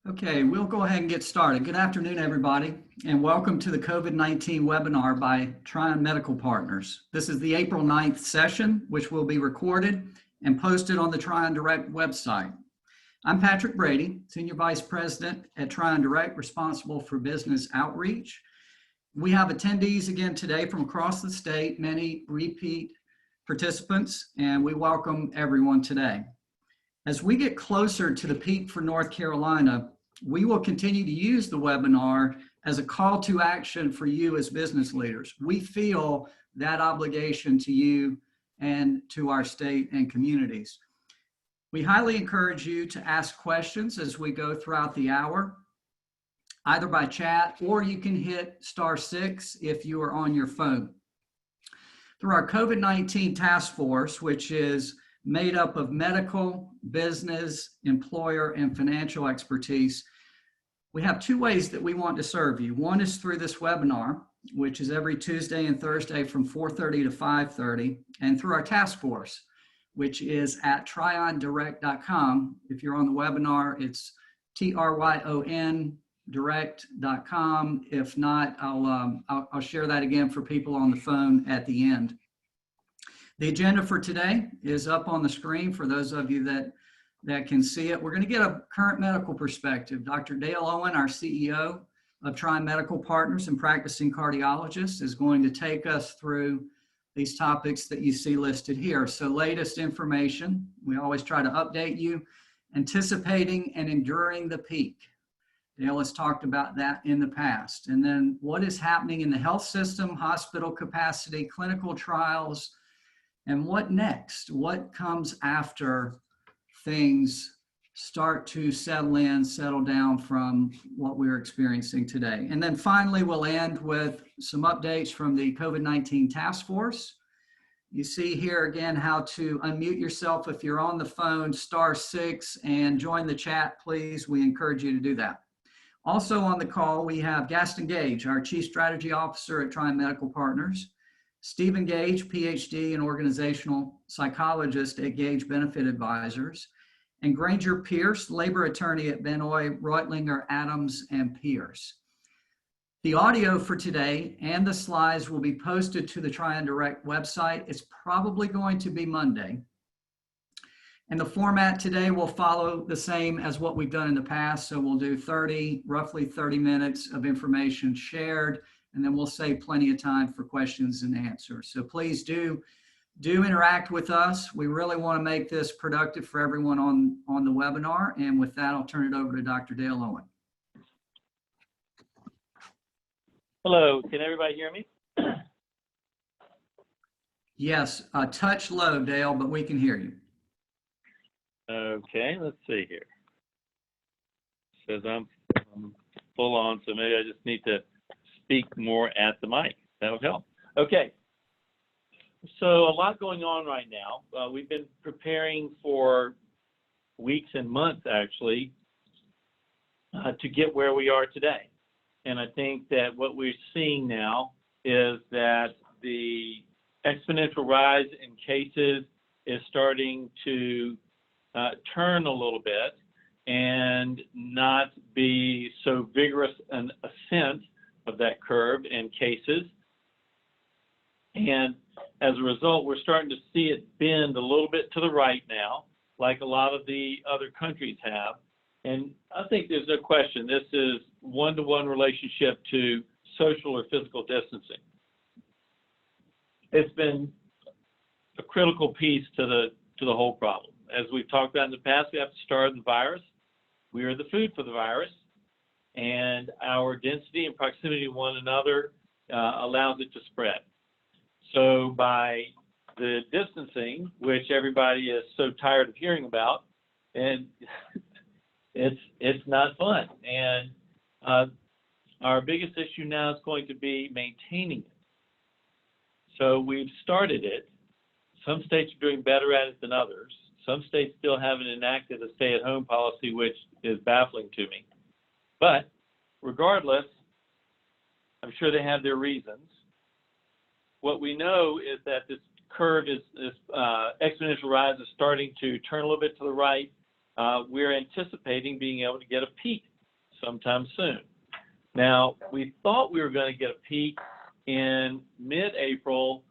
Okay, we'll go ahead and get started. Good afternoon, everybody, and welcome to the COVID-19 webinar by Tryon Medical Partners. This is the April 9th session, which will be recorded and posted on the Tryon Direct website. I'm Patrick Brady, Senior Vice President at Tryon Direct, responsible for business outreach. We have attendees again today from across the state, many repeat participants, and we welcome everyone today. As we get closer to the peak for North Carolina, we will continue to use the webinar as a call to action for you as business leaders. We feel that obligation to you and to our state and communities. We highly encourage you to ask questions as we go throughout the hour, either by chat or you can hit *6 if you are on your phone. Through our COVID-19 task force, which is made up of medical, business, employer, and financial expertise, we have two ways that we want to serve you. One is through this webinar, which is every Tuesday and Thursday from 4:30 to 5:30, and through our task force, which is at tryondirect.com. If you're on the webinar, it's TRYON direct.com. If not, I'll share that again for people on the phone at the end. The agenda for today is up on the screen for those of you that can see it. We're going to get a current medical perspective. Dr. Dale Owen, our CEO of Tryon Medical Partners and practicing cardiologist, is going to take us through these topics that you see listed here. So latest information, we always try to update you, anticipating and enduring the peak. Dale has talked about that in the past. And then what is happening in the health system, hospital capacity, clinical trials, and what next? What comes after things start to settle down from what we're experiencing today? And then finally, we'll end with some updates from the COVID-19 task force. You see here again how to unmute yourself if you're on the phone, *6, and join the chat, please. We encourage you to do that. Also on the call, we have Gaston Gage, our Chief Strategy Officer at Tryon Medical Partners, Stephen Gage, PhD and organizational psychologist at Gage Benefit Advisors, and Granger Pierce, labor attorney at Benoit, Reutlinger, Adams, and Pierce. The audio for today and the slides will be posted to the Tryon Direct website. It's probably going to be Monday. And the format today will follow the same as what we've done in the past. So we'll do roughly 30 minutes of information shared, and then we'll save plenty of time for questions and answers. So please do interact with us. We really want to make this productive for everyone on the webinar. And with that, I'll turn it over to Dr. Dale Owen. Hello, can everybody hear me? Yes, a touch low, Dale, but we can hear you. Okay, let's see here. It says I'm full on, so maybe I just need to speak more at the mic. That would help. Okay, so a lot going on right now. We've been preparing for weeks and months, actually, to get where we are today. And I think that what we're seeing now is that the exponential rise in cases is starting to turn a little bit and not be so vigorous an ascent of that curve in cases. And as a result, we're starting to see it bend a little bit to the right now, like a lot of the other countries have. And I think there's no question, this is one-to-one relationship to social or physical distancing. It's been a critical piece to the whole problem. As we've talked about in the past, we have to starve the virus. We are the food for the virus, and our density and proximity to one another allows it to spread. So by the distancing, which everybody is so tired of hearing about, and it's not fun. And our biggest issue now is going to be maintaining it. So we've started it. Some states are doing better at it than others. Some states still haven't enacted a stay-at-home policy, which is baffling to me. But regardless, I'm sure they have their reasons. What we know is that this curve this exponential rise is starting to turn a little bit to the right. We're anticipating being able to get a peak sometime soon. Now, we thought we were going to get a peak in mid-April,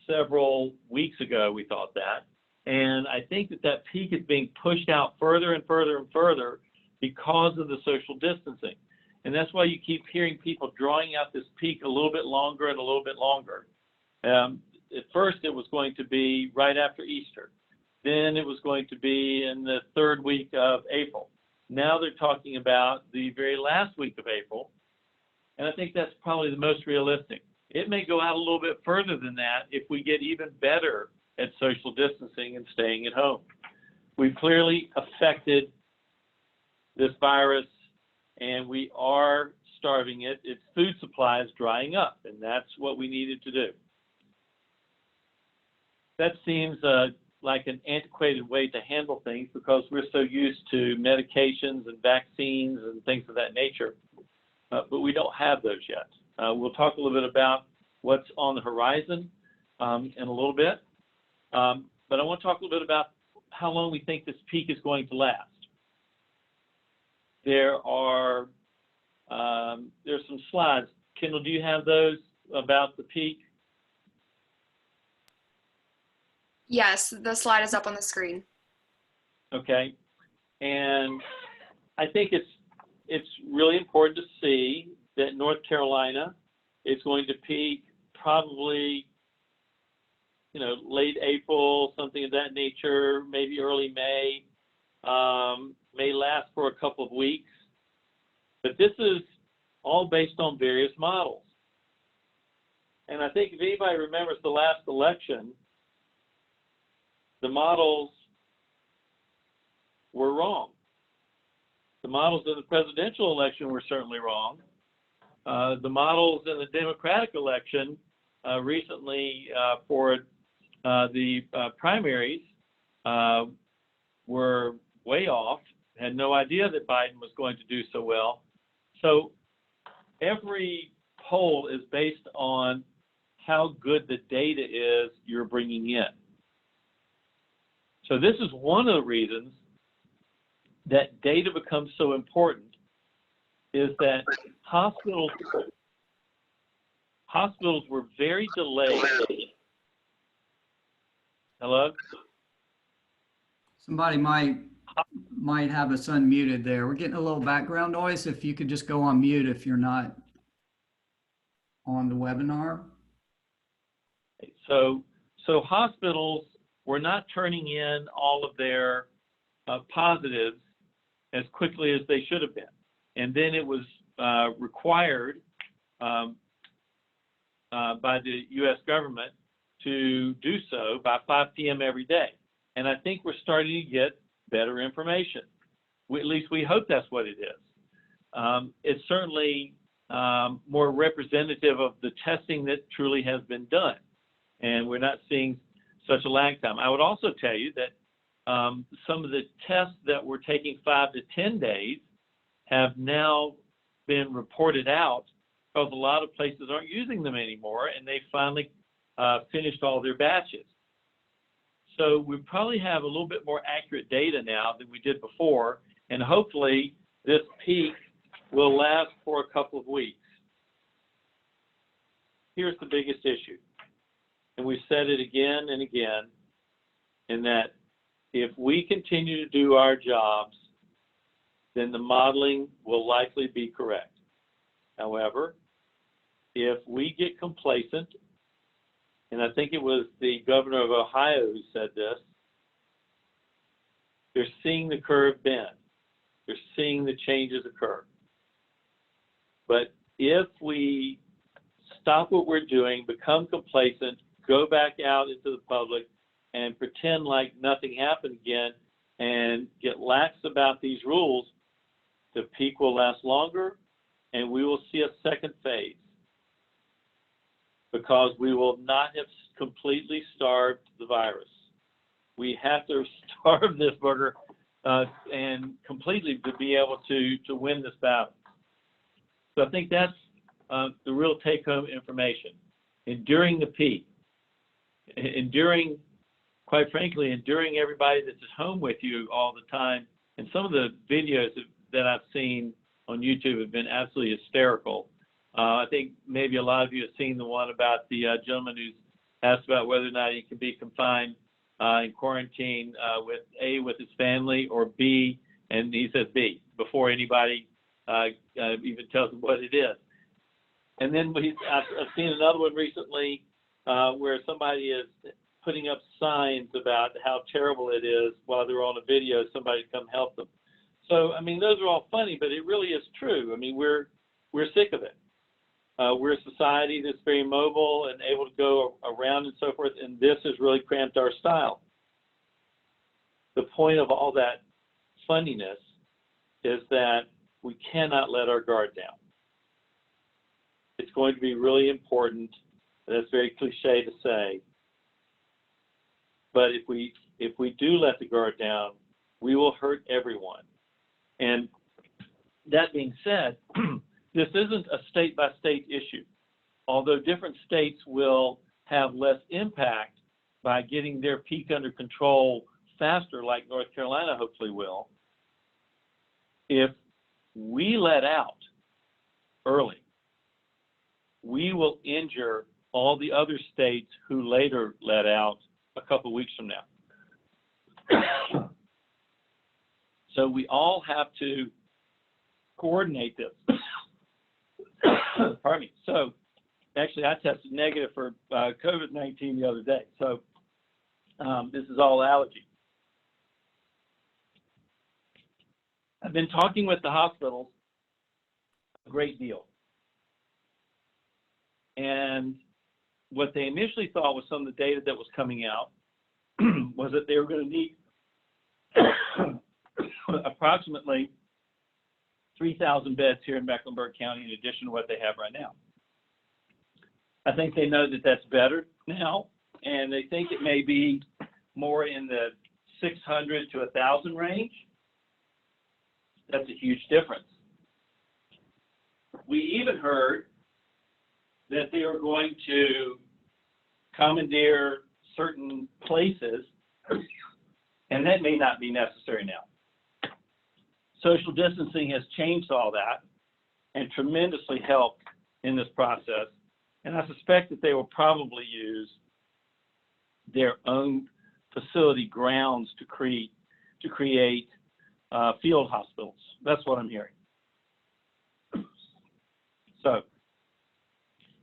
several weeks ago, we thought that. And I think that that peak is being pushed out further and further and further because of the social distancing. And that's why you keep hearing people drawing out this peak a little bit longer and a little bit longer. At first, it was going to be right after Easter. Then it was going to be in the third week of April. Now they're talking about the very last week of April. And I think that's probably the most realistic. It may go out a little bit further than that if we get even better at social distancing and staying at home. We've clearly affected this virus, and we are starving it. Its food supply is drying up, and that's what we needed to do. That seems like an antiquated way to handle things because we're so used to medications and vaccines and things of that nature, but we don't have those yet. We'll talk a little bit about what's on the horizon in a little bit, but I want to talk a little bit about how long we think this peak is going to last. There's some slides. Kendall, do you have those about the peak? Yes, the slide is up on the screen. Okay, and I think it's really important to see that North Carolina is going to peak probably, late April, something of that nature, maybe early May, may last for a couple of weeks. But this is all based on various models. And I think if anybody remembers the last election, the models were wrong. The models in the presidential election were certainly wrong. The models in the Democratic election recently for the primaries were way off, had no idea that Biden was going to do so well. So every poll is based on how good the data is you're bringing in. So this is one of the reasons that data becomes so important, is that hospitals were very delayed. Hello? Somebody might have us unmuted there. We're getting a little background noise. If you could just go on mute if you're not on the webinar. So hospitals were not turning in all of their positives as quickly as they should have been. And then it was required by the U.S. government to do so by 5 p.m. every day. And I think we're starting to get better information. At least we hope that's what it is. It's certainly more representative of the testing that truly has been done. And we're not seeing such a lag time. I would also tell you that some of the tests that were taking 5 to 10 days have now been reported out because a lot of places aren't using them anymore, and they finally finished all their batches. So we probably have a little bit more accurate data now than we did before, and hopefully this peak will last for a couple of weeks. Here's the biggest issue, and we've said it again and again, in that if we continue to do our jobs, then the modeling will likely be correct. However, if we get complacent, and I think it was the governor of Ohio who said this, they're seeing the curve bend. They're seeing the changes occur. But if we stop what we're doing, become complacent, go back out into the public, and pretend like nothing happened again, and get lax about these rules, the peak will last longer, and we will see a second phase, because we will not have completely starved the virus. We have to starve this bugger and completely to be able to win this battle. So I think that's the real take-home information. Enduring the peak, enduring, quite frankly, enduring everybody that's at home with you all the time. And some of the videos that I've seen on YouTube have been absolutely hysterical. I think maybe a lot of you have seen the one about the gentleman who's asked about whether or not he can be confined in quarantine with his family, or B, and he says B before anybody even tells him what it is. And then I've seen another one recently where somebody is putting up signs about how terrible it is while they're on a video, somebody to come help them. So, I mean, those are all funny, but it really is true. I mean, we're sick of it. We're a society that's very mobile and able to go around and so forth, and this has really cramped our style. The point of all that funniness is that we cannot let our guard down. It's going to be really important. That's very cliche to say. But if we do let the guard down, we will hurt everyone. And that being said, this isn't a state-by-state issue. Although different states will have less impact by getting their peak under control faster, like North Carolina hopefully will, if we let out early, we will injure all the other states who later let out a couple of weeks from now. So we all have to coordinate this. Pardon me. So actually I tested negative for COVID-19 the other day. So this is all allergy. I've been talking with the hospitals a great deal. And what they initially thought was some of the data that was coming out was that they were going to need approximately 3,000 beds here in Mecklenburg County in addition to what they have right now. I think they know that that's better now, and they think it may be more in the 600 to 1,000 range. That's a huge difference. We even heard that they are going to commandeer certain places, and that may not be necessary now. Social distancing has changed all that and tremendously helped in this process, and I suspect that they will probably use their own facility grounds to create field hospitals. That's what I'm hearing. So,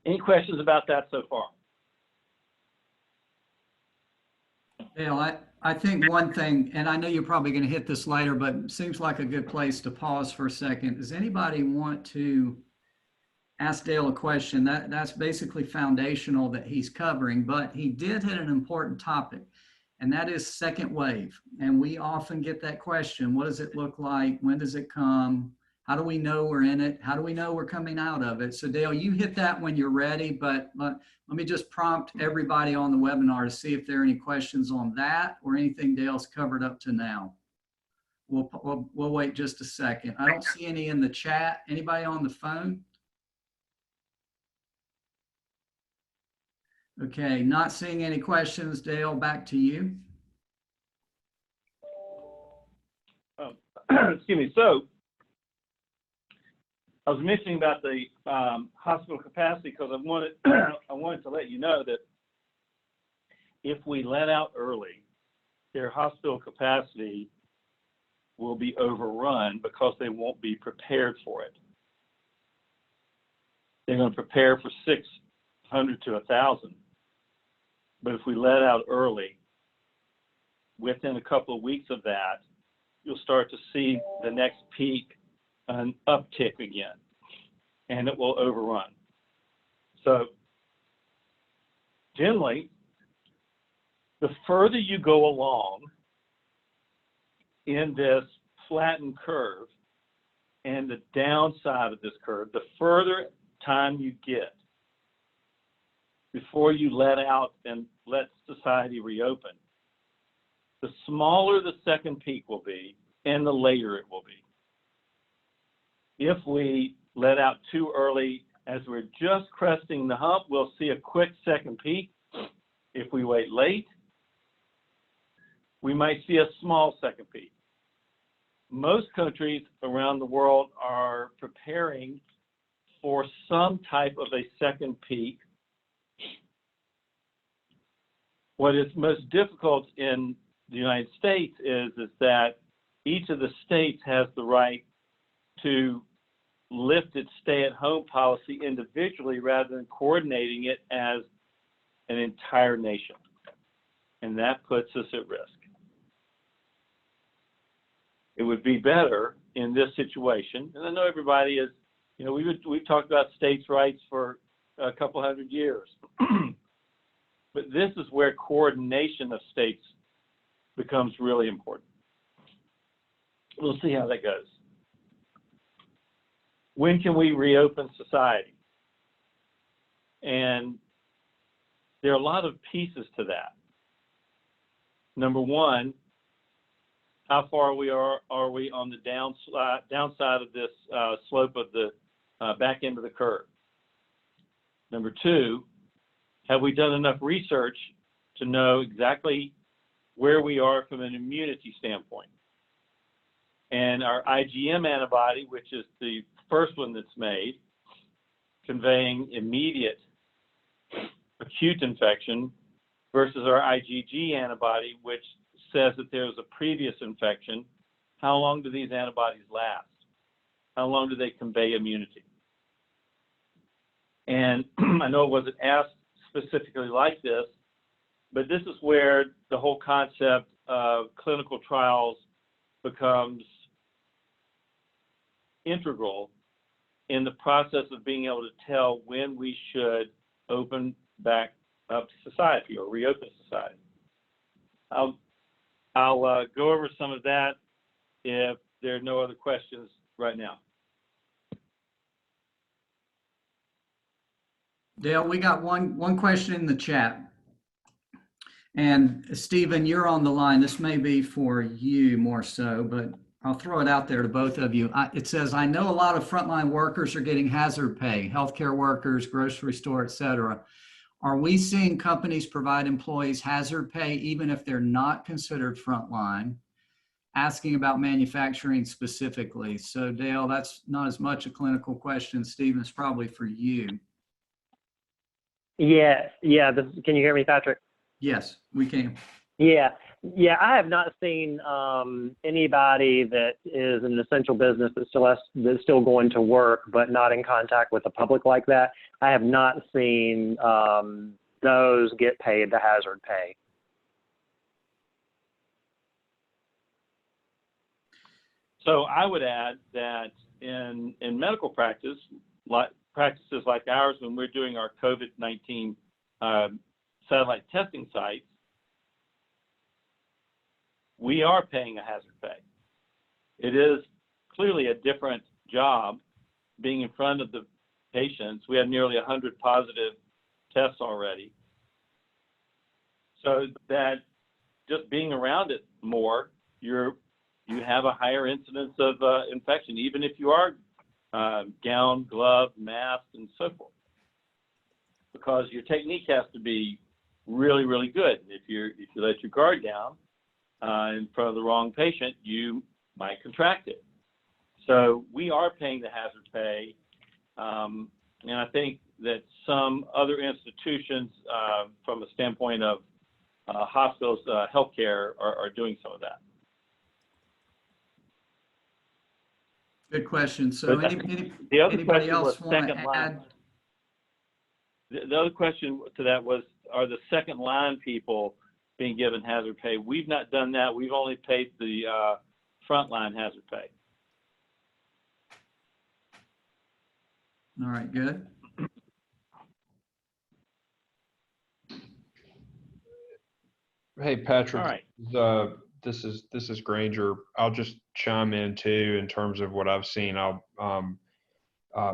any questions about that so far? Dale, I think one thing, and I know you're probably going to hit this later, but it seems like a good place to pause for a second. Does anybody want to ask Dale a question? That's basically foundational that he's covering, but he did hit an important topic, and that is second wave. And we often get that question: what does it look like? When does it come? How do we know we're in it? How do we know we're coming out of it? So Dale, you hit that when you're ready, but let me just prompt everybody on the webinar to see if there are any questions on that or anything Dale's covered up to now. We'll wait just a second. I don't see any in the chat. Anybody on the phone? Okay, not seeing any questions. Dale, back to you. Excuse me. So I was mentioning about the hospital capacity because I wanted to let you know that if we let out early, their hospital capacity will be overrun because they won't be prepared for it. They're going to prepare for 600 to 1,000. But if we let out early, within a couple of weeks of that, you'll start to see the next peak an uptick again, and it will overrun. So generally, the further you go along in this flattened curve and the downside of this curve, the further time you get before you let out and let society reopen, the smaller the second peak will be and the later it will be. If we let out too early, as we're just cresting the hump, we'll see a quick second peak. If we wait late, we might see a small second peak. most countries around the world are preparing for some type of a second peak. What is most difficult in the United States is that each of the states has the right to lift its stay-at-home policy individually rather than coordinating it as an entire nation. And that puts us at risk. It would be better in this situation, and I know everybody is, you know, we've talked about states' rights for a couple hundred years, but this is where coordination of states becomes really important. We'll see how that goes. When can we reopen society? And there are a lot of pieces to that. Number one, how far are we on the downside of this slope of the back end of the curve? Number two, have we done enough research to know exactly where we are from an immunity standpoint? And our IgM antibody, which is the first one that's made, conveying immediate acute infection, versus our IgG antibody, which says that there's a previous infection. How long do these antibodies last? How long do they convey immunity? And I know it wasn't asked specifically like this, but this is where the whole concept of clinical trials becomes integral in the process of being able to tell when we should open back up society or reopen society. I'll go over some of that if there are no other questions right now. Dale, we got one question in the chat. And Stephen, you're on the line. This may be for you more so, but I'll throw it out there to both of you. It says, I know a lot of frontline workers are getting hazard pay, healthcare workers, grocery store, et cetera. Are we seeing companies provide employees hazard pay even if they're not considered frontline? Asking about manufacturing specifically. So Dale, that's not as much a clinical question. Stephen, it's probably for you. Yeah. Can you hear me, Patrick? Yes, we can. Yeah. I have not seen anybody that is an essential business that's still going to work, but not in contact with the public like that. I have not seen those get paid the hazard pay. So I would add that in medical practice, practices like ours, when we're doing our COVID-19 satellite testing sites, we are paying a hazard pay. It is clearly a different job being in front of the patients. We have nearly 100 positive tests already. So that just being around it more, you have a higher incidence of infection, even if you are gowned, gloved, masked, and so forth. Because your technique has to be really, really good. If you let your guard down in front of the wrong patient, you might contract it. So we are paying the hazard pay, and I think that some other institutions, from a standpoint of hospitals, healthcare, are doing some of that. Good question. So The other anybody question else was want second to line. add? The other question to that was, are the second line people being given hazard pay? We've not done that. We've only paid the frontline hazard pay. All right, good. Hey, Patrick. All right. This is Granger. I'll just chime in too in terms of what I've seen. I'll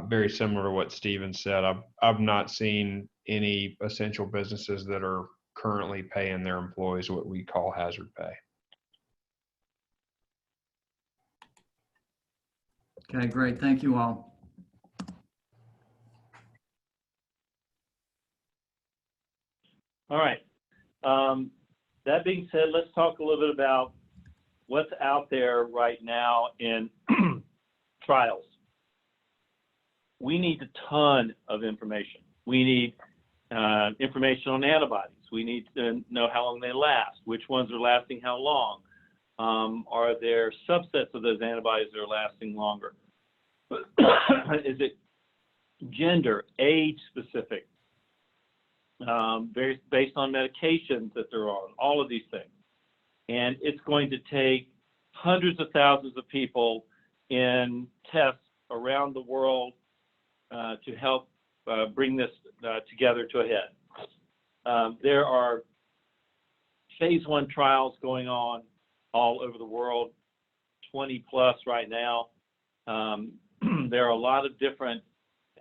very similar to what Stephen said. I've not seen any essential businesses that are currently paying their employees what we call hazard pay. Okay, great. Thank you all. All right. That being said, let's talk a little bit about what's out there right now in trials. We need a ton of information. We need information on antibodies. We need to know how long they last, which ones are lasting how long. Are there subsets of those antibodies that are lasting longer? Is it gender, age specific, based on medications that they're on, all of these things. And it's going to take hundreds of thousands of people in tests around the world to help bring this together to a head. There are phase 1 trials going on all over the world, 20 plus right now. There are a lot of different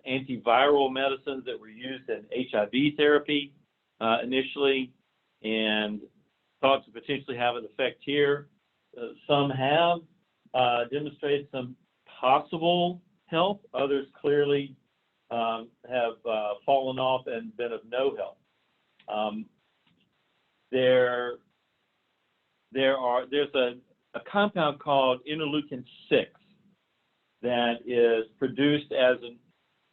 antiviral medicines that were used in HIV therapy initially and thought to potentially have an effect here. Some have demonstrated some possible help. Others clearly have fallen off and been of no help. There's a compound called interleukin-6 that is produced as an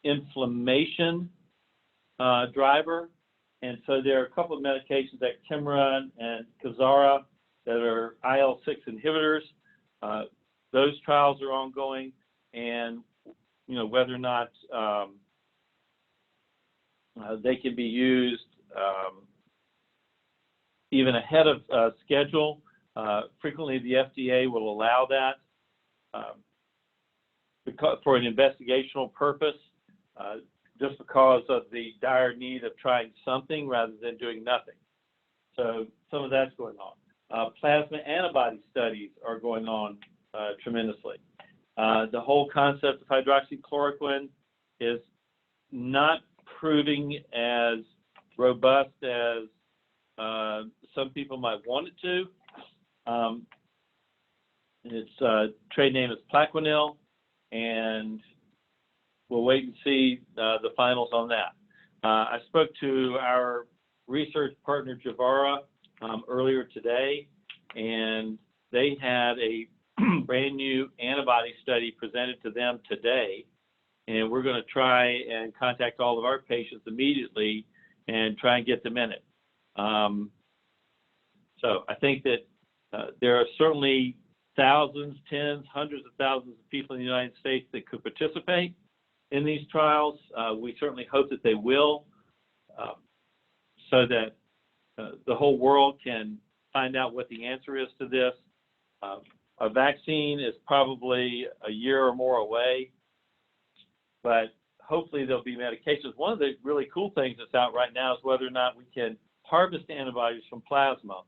inflammation driver. And so there are a couple of medications like Actemra and Kazara that are IL-6 inhibitors. Those trials are ongoing, and whether or not they can be used even ahead of schedule. Frequently, the FDA will allow that for an investigational purpose, just because of the dire need of trying something rather than doing nothing. So some of that's going on. Plasma antibody studies are going on tremendously. The whole concept of hydroxychloroquine is not proving as robust as some people might want it to. Its trade name is Plaquenil, and we'll wait and see the finals on that. I spoke to our research partner, Javara, earlier today, and they had a brand new antibody study presented to them today, and we're going to try and contact all of our patients immediately and try and get them in it. So I think that there are certainly thousands, tens, hundreds of thousands of people in the United States that could participate in these trials. We certainly hope that they will, so that the whole world can find out what the answer is to this. A vaccine is probably a year or more away, but hopefully there'll be medications. One of the really cool things that's out right now is whether or not we can harvest antibodies from plasma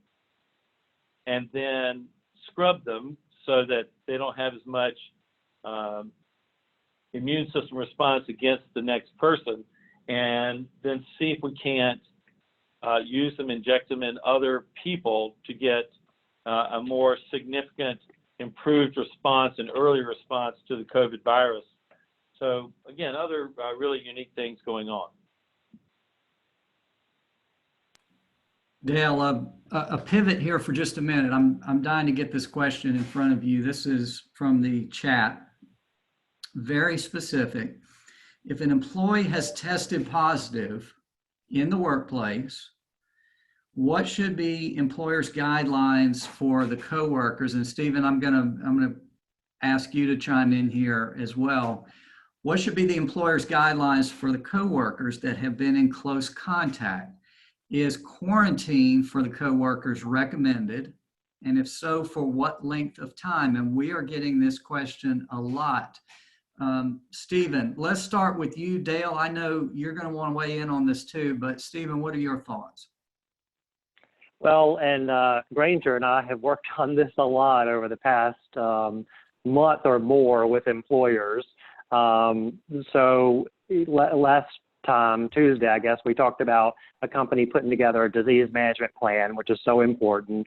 and then scrub them so that they don't have as much immune system response against the next person, and then see if we can't use them, inject them in other people to get a more significant improved response and early response to the COVID virus. So again, other really unique things going on. Dale, a pivot here for just a minute. I'm dying to get this question in front of you. This is from the chat. Very specific. If an employee has tested positive in the workplace, what should be employers' guidelines for the coworkers? And Stephen, I'm gonna ask you to chime in here as well. What should be the employer's guidelines for the coworkers that have been in close contact? Is quarantine for the coworkers recommended? And if so, for what length of time? And we are getting this question a lot. Stephen, let's start with you. Dale, I know you're going to want to weigh in on this too, but Stephen, what are your thoughts? Well, and Granger and I have worked on this a lot over the past month or more with employers. So last time, Tuesday, I guess, we talked about a company putting together a disease management plan, which is so important.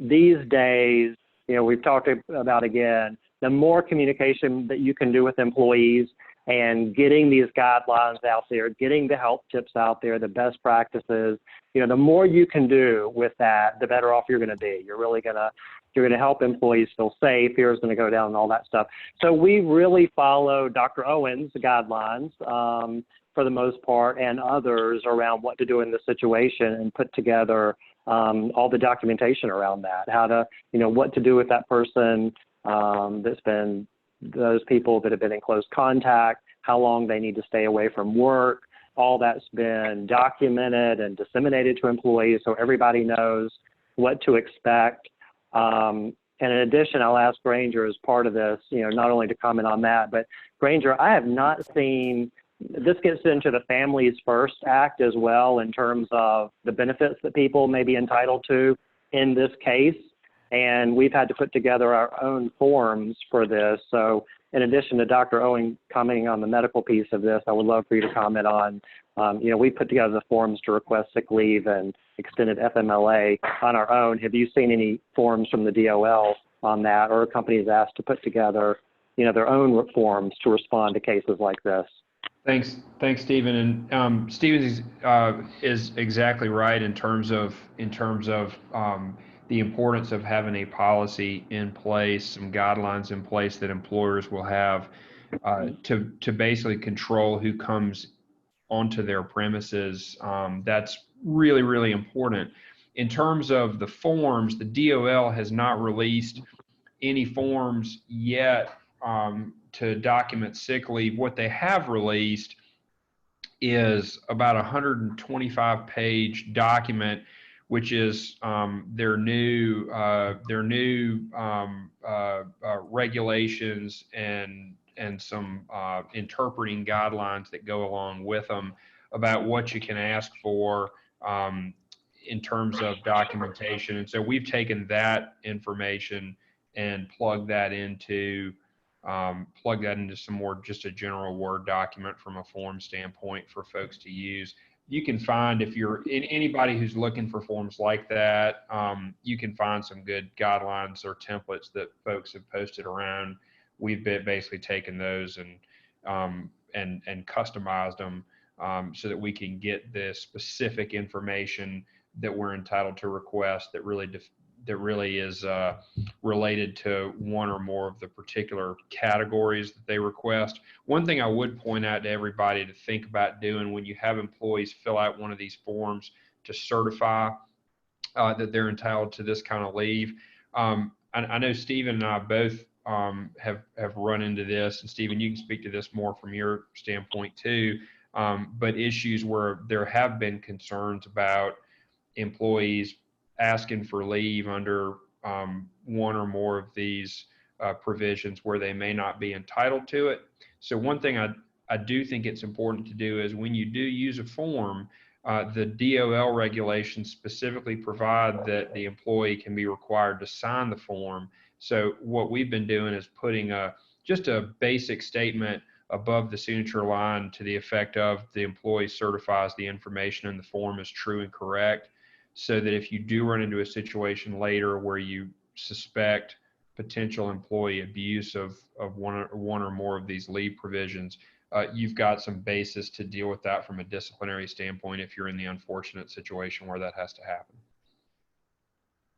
These days, we've talked about, again, the more communication that you can do with employees, and getting these guidelines out there, getting the health tips out there, the best practices. The more you can do with that, the better off you're going to be. You're going to help employees feel safe. Fear is going to go down and all that stuff. So we really follow Dr. Owen's guidelines for the most part, and others around what to do in this situation, and put together all the documentation around that, how to, what to do with that person that's been, those people that have been in close contact, how long they need to stay away from work. All that's been documented and disseminated to employees so everybody knows what to expect. And in addition, I'll ask Granger as part of this, not only to comment on that, but Granger, I have not seen, this gets into the Families First Act as well in terms of the benefits that people may be entitled to in this case. And we've had to put together our own forms for this. So in addition to Dr. Owen commenting on the medical piece of this, I would love for you to comment on, we put together the forms to request sick leave and extended FMLA on our own. Have you seen any forms from the DOL on that, or companies asked to put together, their own forms to respond to cases like this? Thanks, Stephen. And Stephen is exactly right in terms of the importance of having a policy in place, some guidelines in place that employers will have to basically control who comes onto their premises. That's really, really important. In terms of the forms, the DOL has not released any forms yet to document sick leave. What they have released is about a 125-page document, which is their new regulations and some interpreting guidelines that go along with them about what you can ask for in terms of documentation. And so we've taken that information and plugged that into some more, just a general Word document from a form standpoint for folks to use. You can find, if you're anybody who's looking for forms like that, you can find some good guidelines or templates that folks have posted around. We've basically taken those and customized them so that we can get the specific information that we're entitled to request that really is related to one or more of the particular categories that they request. One thing I would point out to everybody to think about doing when you have employees fill out one of these forms to certify that they're entitled to this kind of leave. I know Stephen and I both have run into this, and Stephen, you can speak to this more from your standpoint too, but issues where there have been concerns about employees asking for leave under one or more of these provisions where they may not be entitled to it. So one thing I do think it's important to do is when you do use a form, the DOL regulations specifically provide that the employee can be required to sign the form. So what we've been doing is putting just a basic statement above the signature line to the effect of the employee certifies the information in the form is true and correct, so that if you do run into a situation later where you suspect potential employee abuse of one or more of these leave provisions, you've got some basis to deal with that from a disciplinary standpoint if you're in the unfortunate situation where that has to happen.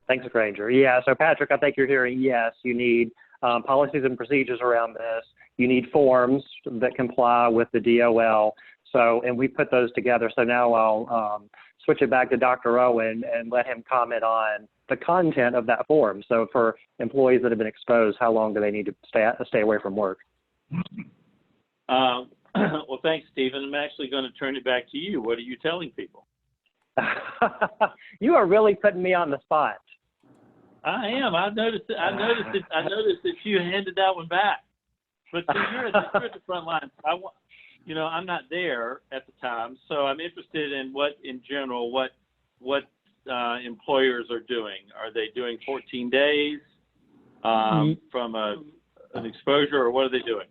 Thanks, Granger. Yeah, so Patrick, I think you're hearing, yes, you need policies and procedures around this. You need forms that comply with the DOL. So, and we put those together. So now I'll switch it back to Dr. Owen and let him comment on the content of that form. So for employees that have been exposed, how long do they need to stay away from work? Well, thanks, Stephen. I'm actually going to turn it back to you. What are you telling people? You are really putting me on the spot. I am. I noticed that you handed that one back. But so you're at the front line. I'm not there at the time, so I'm interested in what employers are doing. Are they doing 14 days from an exposure, or what are they doing?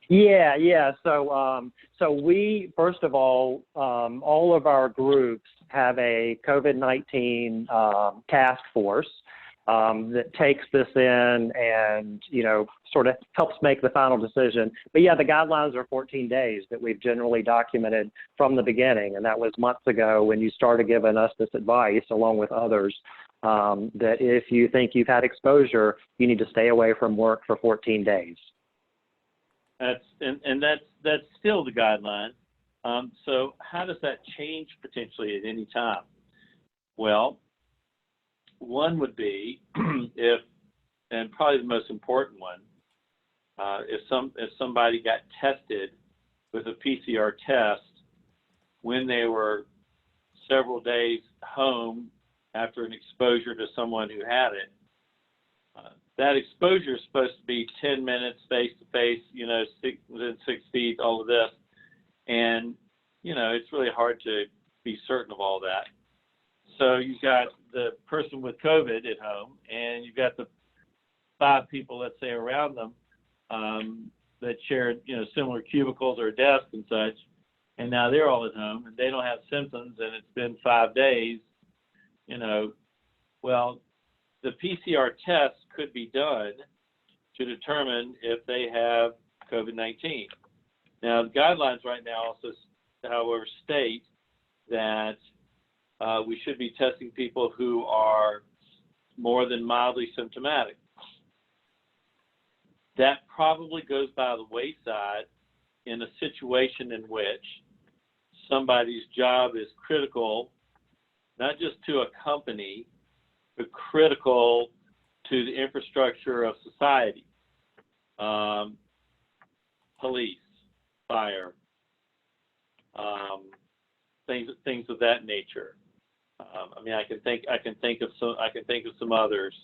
Yeah. So we, first of all of our groups have a COVID-19 task force, that takes this in and, sort of helps make the final decision. But yeah, the guidelines are 14 days that we've generally documented from the beginning. And that was months ago when you started giving us this advice, along with others, that if you think you've had exposure, you need to stay away from work for 14 days. That's still the guideline. So how does that change potentially at any time? Well, one would be if, and probably the most important one, if somebody got tested with a PCR test when they were several days home after an exposure to someone who had it, that exposure is supposed to be 10 minutes face to face, within 6 feet, all of this. And, it's really hard to be certain of all that. So you've got the person with COVID at home, and you've got the 5 people, let's say, around them that shared, similar cubicles or desks and such, and now they're all at home and they don't have symptoms, and it's been 5 days. Well, the PCR test could be done to determine if they have COVID-19. Now, the guidelines right now also, however, state that we should be testing people who are more than mildly symptomatic. That probably goes by the wayside in a situation in which somebody's job is critical, not just to a company, but critical to the infrastructure of society. Police, fire, things of that nature. I can think of some others,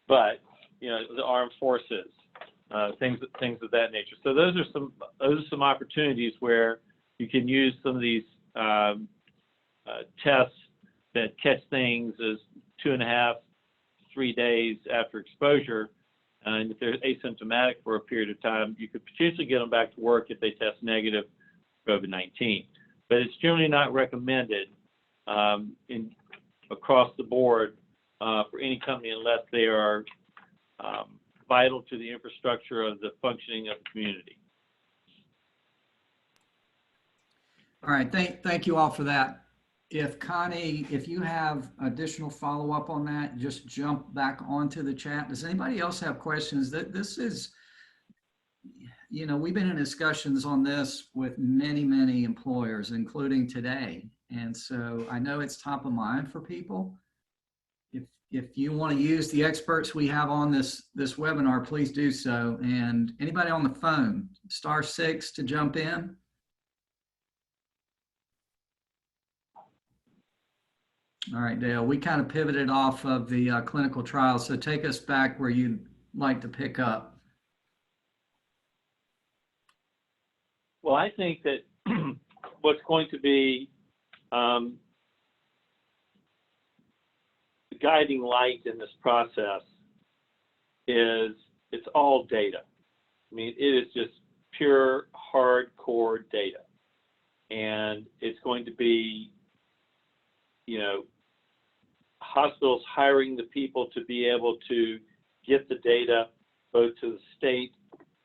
but the armed forces, things of that nature. So those are some opportunities where you can use some of these tests that catch things as 2.5, 3 days after exposure. And if they're asymptomatic for a period of time, you could potentially get them back to work if they test negative for COVID-19. But it's generally not recommended across the board for any company unless they are vital to the infrastructure of the functioning of the community. All right, thank you all for that. If Connie, if you have additional follow-up on that, just jump back onto the chat. Does anybody else have questions? This is, we've been in discussions on this with many employers, including today. And so I know it's top of mind for people. If you want to use the experts we have on this webinar, please do so. And anybody on the phone, *6 to jump in. All right, Dale, we kind of pivoted off of the clinical trial, so take us back where you'd like to pick up. Well, I think that what's going to be the guiding light in this process is it's all data. It is just pure hardcore data. And it's going to be, hospitals hiring the people to be able to get the data both to the state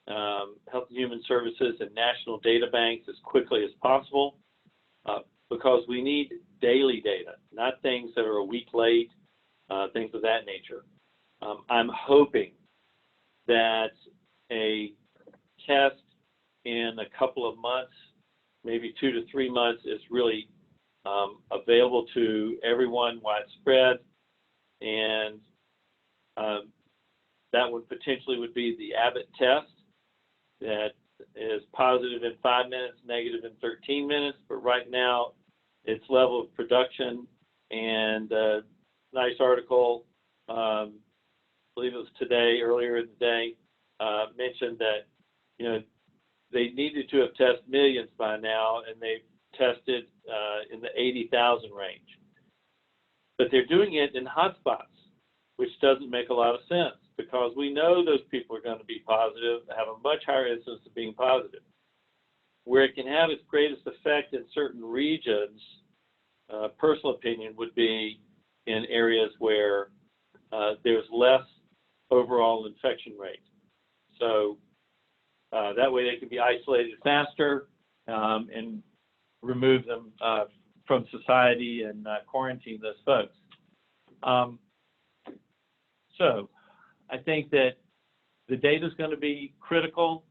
Health and Human Services and national data banks as quickly as possible, because we need daily data, not things that are a week late, things of that nature. I'm hoping that a test in a couple of months, maybe 2 to 3 months, is really available to everyone widespread, and that would potentially be the Abbott test that is positive in 5 minutes, negative in 13 minutes, but right now its level of production, and nice article, I believe it was today, earlier in the day, mentioned that, they needed to have tested millions by now, and they've tested in the 80,000 range. But they're doing it in hotspots, which doesn't make a lot of sense, because we know those people are going to be positive, have a much higher incidence of being positive. Where it can have its greatest effect in certain regions, personal opinion would be in areas where there's less overall infection rate. So that way they can be isolated faster and remove them from society and quarantine those folks. So I think that the data is going to be critical,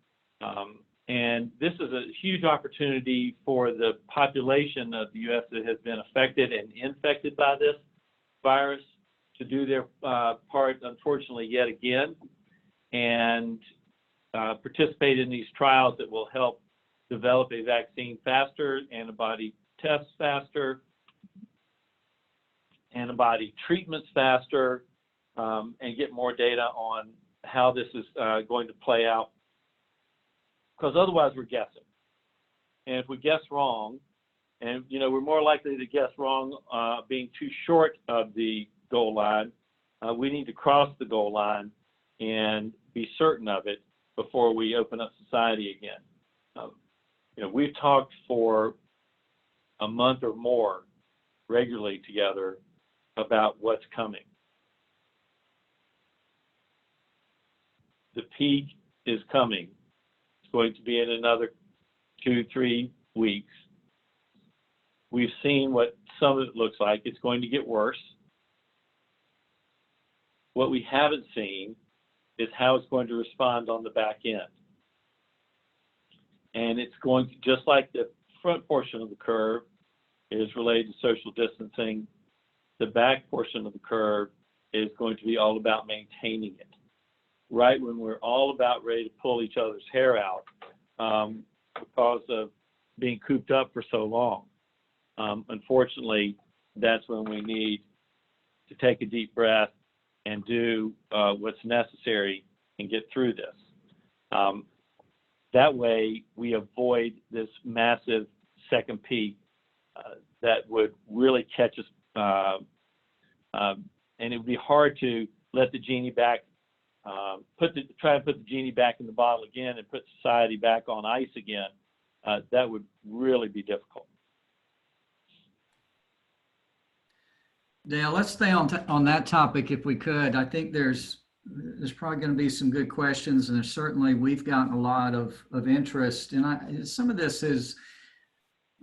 and this is a huge opportunity for the population of the U.S. that has been affected and infected by this virus to do their part, unfortunately, yet again, and participate in these trials that will help develop a vaccine faster, antibody tests faster, antibody treatments faster, and get more data on how this is going to play out. Because otherwise we're guessing. And if we guess wrong, and we're more likely to guess wrong being too short of the goal line, we need to cross the goal line and be certain of it before we open up society again. We've talked for a month or more regularly together about what's coming. The peak is coming. It's going to be in another 2-3 weeks. We've seen what some of it looks like. It's going to get worse. What we haven't seen is how it's going to respond on the back end. And it's going to, just like the front portion of the curve is related to social distancing, the back portion of the curve is going to be all about maintaining it. Right when we're all about ready to pull each other's hair out because of being cooped up for so long. Unfortunately, that's when we need to take a deep breath and do what's necessary and get through this. That way, we avoid this massive second peak that would really catch us, and it would be hard to let the genie back, try and put the genie back in the bottle again and put society back on ice again. That would really be difficult. Dale, let's stay on that topic if we could. I think there's probably going to be some good questions, and certainly we've gotten a lot of interest. And some of this is,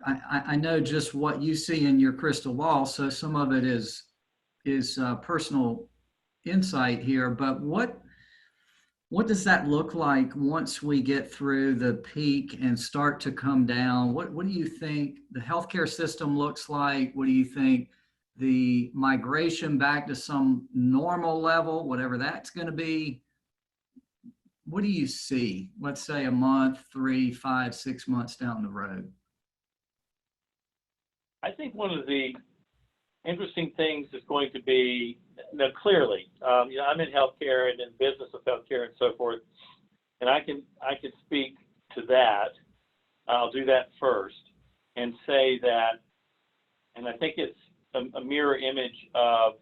I know just what you see in your crystal ball, so some of it is personal insight here. But what does that look like once we get through the peak and start to come down? What do you think the healthcare system looks like? What do you think the migration back to some normal level, whatever that's going to be? What do you see, let's say a month, 3, 5, 6 months down the road? I think one of the interesting things is going to be, clearly, I'm in healthcare and in business of healthcare and so forth, and I can speak to that. I'll do that first and say that, and I think it's a mirror image of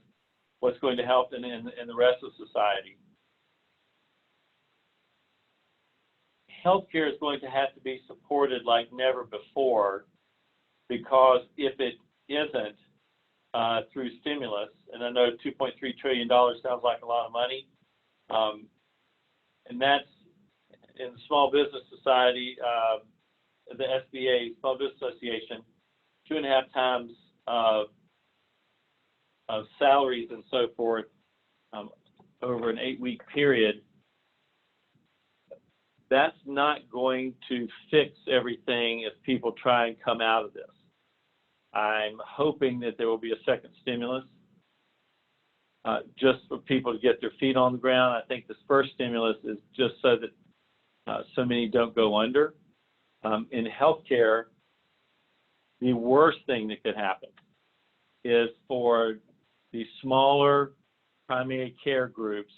what's going to help in the rest of society. Healthcare is going to have to be supported like never before, because if it isn't through stimulus, and I know $2.3 trillion sounds like a lot of money, and that's in the Small Business Society, the SBA, Small Business Association, 2.5 times of salaries and so forth over an 8-week period. That's not going to fix everything as people try and come out of this. I'm hoping that there will be a second stimulus just for people to get their feet on the ground. I think this first stimulus is just so that so many don't go under. In healthcare, the worst thing that could happen is for the smaller primary care groups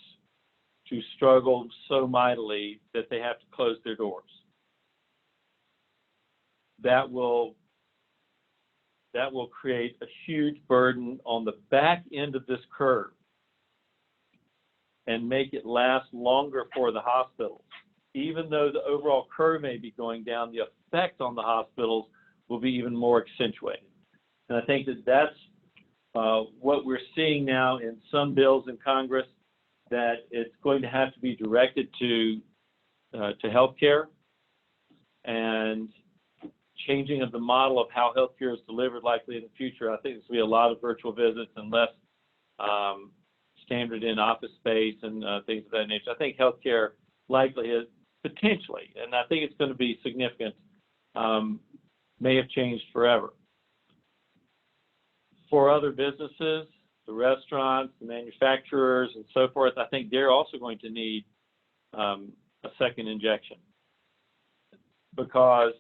to struggle so mightily that they have to close their doors. That will create a huge burden on the back end of this curve and make it last longer for the hospitals. Even though the overall curve may be going down, the effect on the hospitals will be even more accentuated. And I think that that's what we're seeing now in some bills in Congress, that it's going to have to be directed to healthcare, and changing of the model of how healthcare is delivered likely in the future. I think there's going to be a lot of virtual visits and less standard in office space and things of that nature. I think healthcare likely is potentially, and I think it's going to be significant, may have changed forever. For other businesses, the restaurants, the manufacturers, and so forth, I think they're also going to need a second injection, because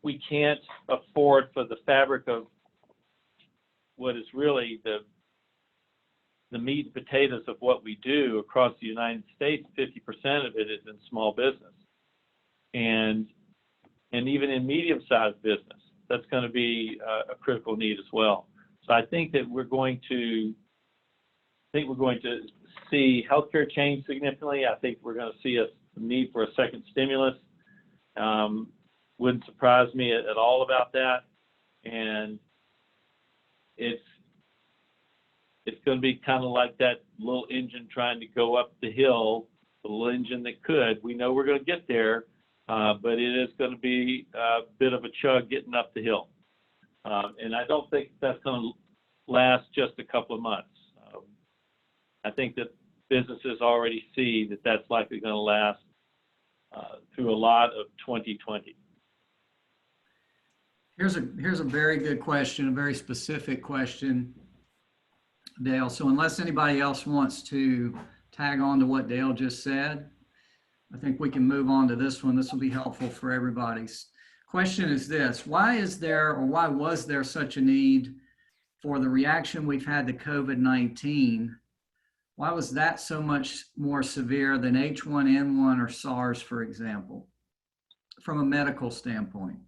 we can't afford, for the fabric of what is really the meat and potatoes of what we do across the United States, 50% of it is in small business. And even in medium-sized business, that's going to be a critical need as well. So I think that we're going to see healthcare change significantly. I think we're going to see a need for a second stimulus. Wouldn't surprise me at all about that. And it's going to be kind of like that little engine trying to go up the hill, the little engine that could. We know we're going to get there, but it is going to be a bit of a chug getting up the hill. And I don't think that's going to last just a couple of months. I think that businesses already see that that's likely going to last through a lot of 2020. Here's a very good question, a very specific question, Dale. So unless anybody else wants to tag on to what Dale just said, I think we can move on to this one. This will be helpful for everybody's. Question is this: why was there such a need for the reaction we've had to COVID-19? Why was that so much more severe than H1N1 or SARS, for example, from a medical standpoint?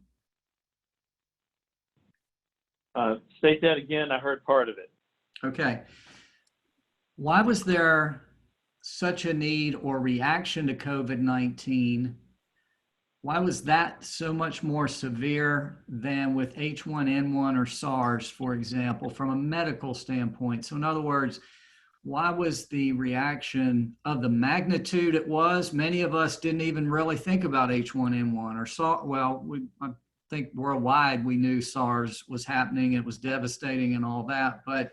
State that again. I heard part of it. Okay. Why was there such a need or reaction to COVID-19? Why was that so much more severe than with H1N1 or SARS, for example, from a medical standpoint? So in other words, why was the reaction of the magnitude it was? Many of us didn't even really think about H1N1 or SARS. Well, I think worldwide we knew SARS was happening. It was devastating and all that. But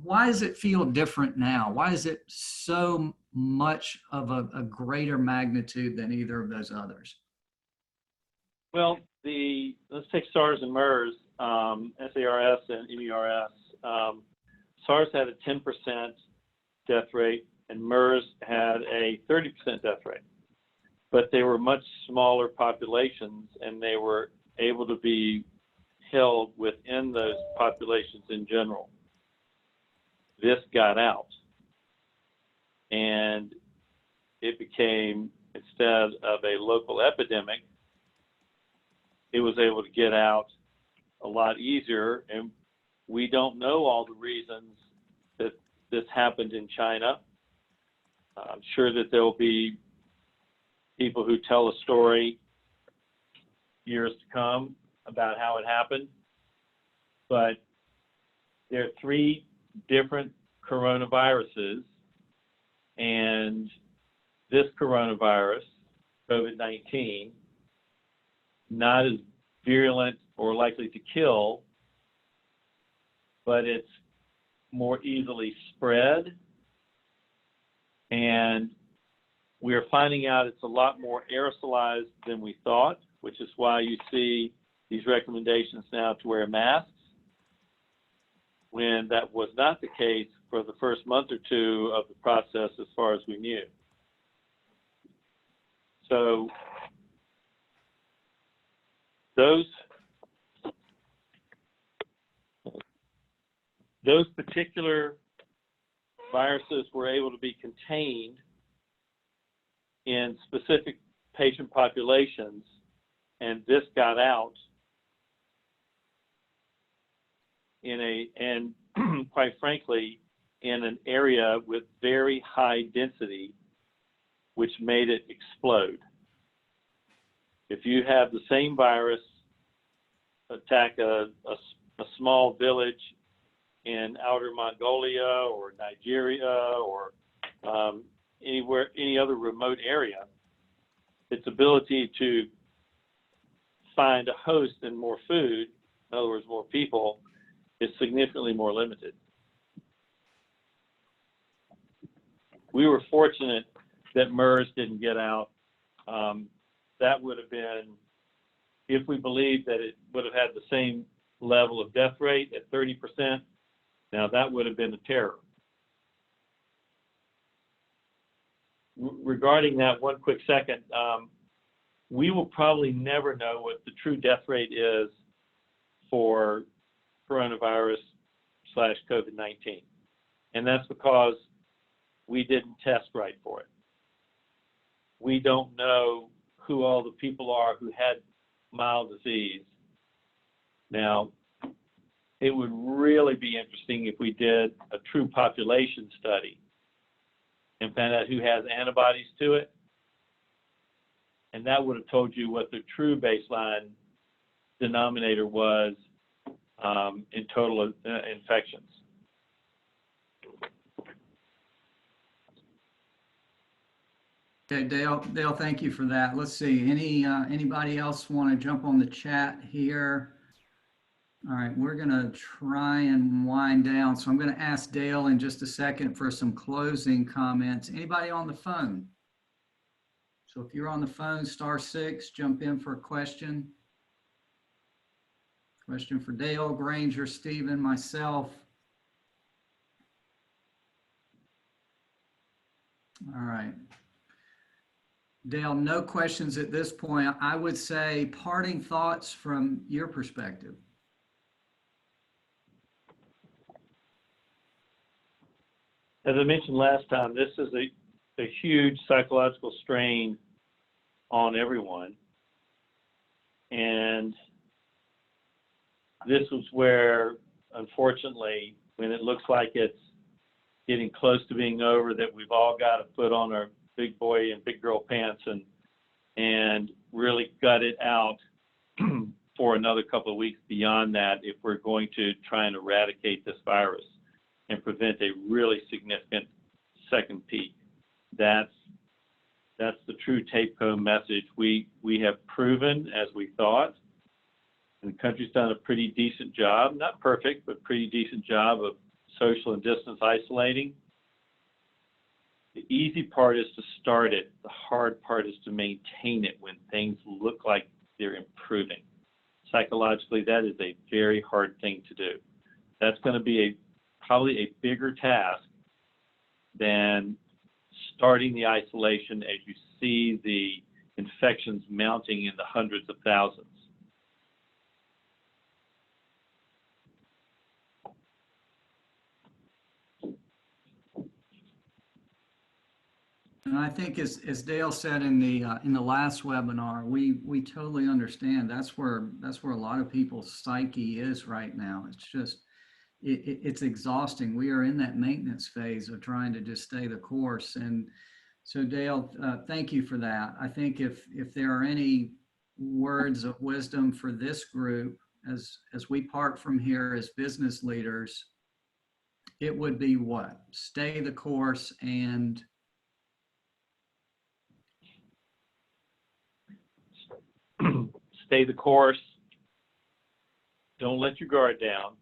why does it feel different now? Why is it so much of a greater magnitude than either of those others? Well, let's take SARS and MERS, SARS and MERS. SARS had a 10% death rate, and MERS had a 30% death rate. But they were much smaller populations, and they were able to be held within those populations in general. This got out, and it became, instead of a local epidemic, it was able to get out a lot easier. And we don't know all the reasons that this happened in China. I'm sure that there will be people who tell a story years to come about how it happened. But there are 3 different coronaviruses, and this coronavirus, COVID-19, not as virulent or likely to kill, but it's more easily spread. And we're finding out it's a lot more aerosolized than we thought, which is why you see these recommendations now to wear masks, when that was not the case for the first month or 2 of the process as far as we knew. So those particular viruses were able to be contained in specific patient populations, and this got out and quite frankly, in an area with very high density, which made it explode. If you have the same virus attack a a small village in outer Mongolia or Nigeria or any other remote area, its ability to find a host and more food, in other words, more people, is significantly more limited. We were fortunate that MERS didn't get out. That would have been, if we believed that it would have had the same level of death rate at 30%, now that would have been a terror. Regarding that, one quick second, we will probably never know what the true death rate is for coronavirus/COVID-19. And that's because we didn't test right for it. We don't know who all the people are who had mild disease. Now, it would really be interesting if we did a true population study and found out who has antibodies to it. And that would have told you what the true baseline denominator was in total infections. Okay, Dale, thank you for that. Let's see, anybody else want to jump on the chat here? All right, we're gonna try and wind down. So I'm gonna ask Dale in just a second for some closing comments. Anybody on the phone? So if you're on the phone, *6, jump in for a question. Question for Dale, Granger, Stephen, myself. All right. Dale, no questions at this point. I would say parting thoughts from your perspective. As I mentioned last time, this is a huge psychological strain on everyone. And this was where, unfortunately, when it looks like it's getting close to being over, that we've all got to put on our big boy and big girl pants and really gut it out for another couple of weeks beyond that if we're going to try and eradicate this virus and prevent a really significant second peak. That's the true take-home message. We have proven, as we thought, and the country's done a pretty decent job, not perfect, but pretty decent job of social and distance isolating. The easy part is to start it. The hard part is to maintain it when things look like they're improving. Psychologically, that is a very hard thing to do. That's going to be probably a bigger task than starting the isolation as you see the infections mounting in the hundreds of thousands. And I think as Dale said in the last webinar, we totally understand. That's where a lot of people's psyche is right now. It's just, it's exhausting. We are in that maintenance phase of trying to just stay the course. And so Dale, thank you for that. I think if there are any words of wisdom for this group as we part from here as business leaders, it would be what? Stay the course and stay the course. Don't let your guard down.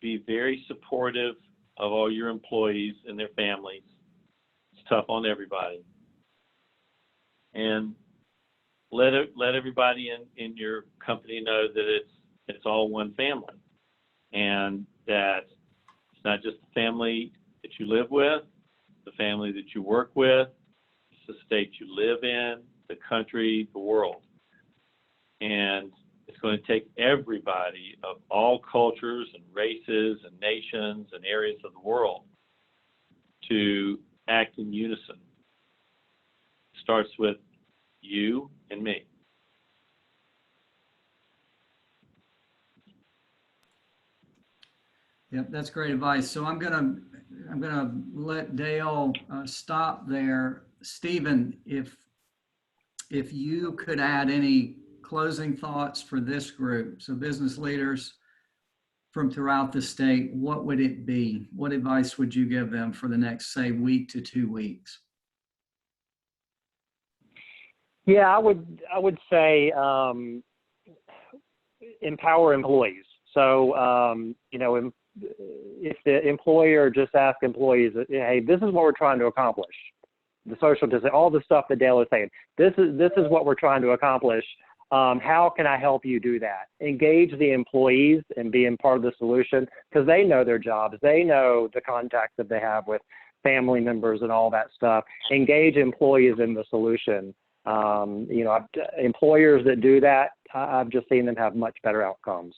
Be very supportive of all your employees and their families. It's tough on everybody. And let everybody in your company know that it's all one family, and that it's not just the family that you live with, the family that you work with, it's the state you live in, the country, the world. And it's going to take everybody of all cultures and races and nations and areas of the world to act in unison. It starts with you and me. Yep, that's great advice. So I'm gonna let Dale stop there. Stephen, if you could add any closing thoughts for this group, so business leaders, from throughout the state, what would it be? What advice would you give them for the next, say, week to 2 weeks? Yeah, I would say empower employees. So if the employer just asks employees, hey, this is what we're trying to accomplish. The social distance, all the stuff that Dale is saying. This is what we're trying to accomplish. How can I help you do that? Engage the employees and being part of the solution, because they know their jobs. They know the contacts that they have with family members and all that stuff. Engage employees in the solution. Employers that do that, I've just seen them have much better outcomes.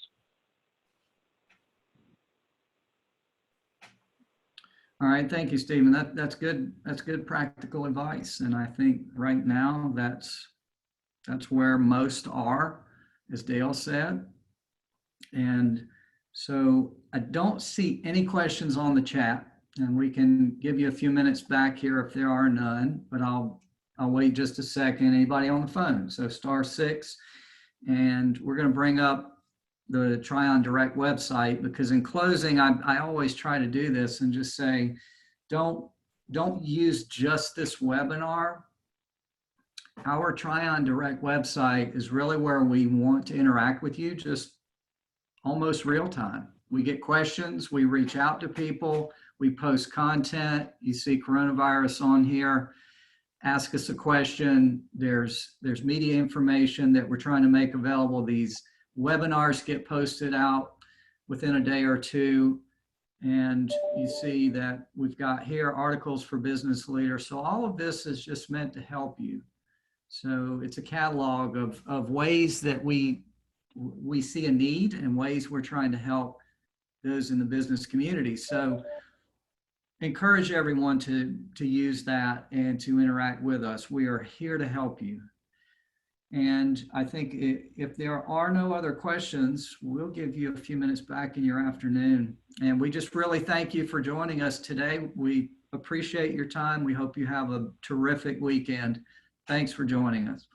All right, thank you, Stephen. That's good. That's good practical advice, and I think right now that's where most are, as Dale said. And so I don't see any questions on the chat, and we can give you a few minutes back here if there are none. But I'll wait just a second. Anybody on the phone? So *6, and we're going to bring up the Tryon Direct website, because in closing, I always try to do this and just say, don't use just this webinar. Our Tryon Direct website is really where we want to interact with you, just almost real time. We get questions, we reach out to people, we post content. You see coronavirus on here. Ask us a question. There's media information that we're trying to make available. These webinars get posted out within a day or two. And you see that we've got here articles for business leaders. So all of this is just meant to help you. So it's a catalog of ways that we see a need and ways we're trying to help those in the business community. So encourage everyone to use that and to interact with us. We are here to help you. And I think if there are no other questions, we'll give you a few minutes back in your afternoon. And we just really thank you for joining us today. We appreciate your time. We hope you have a terrific weekend. Thanks for joining us.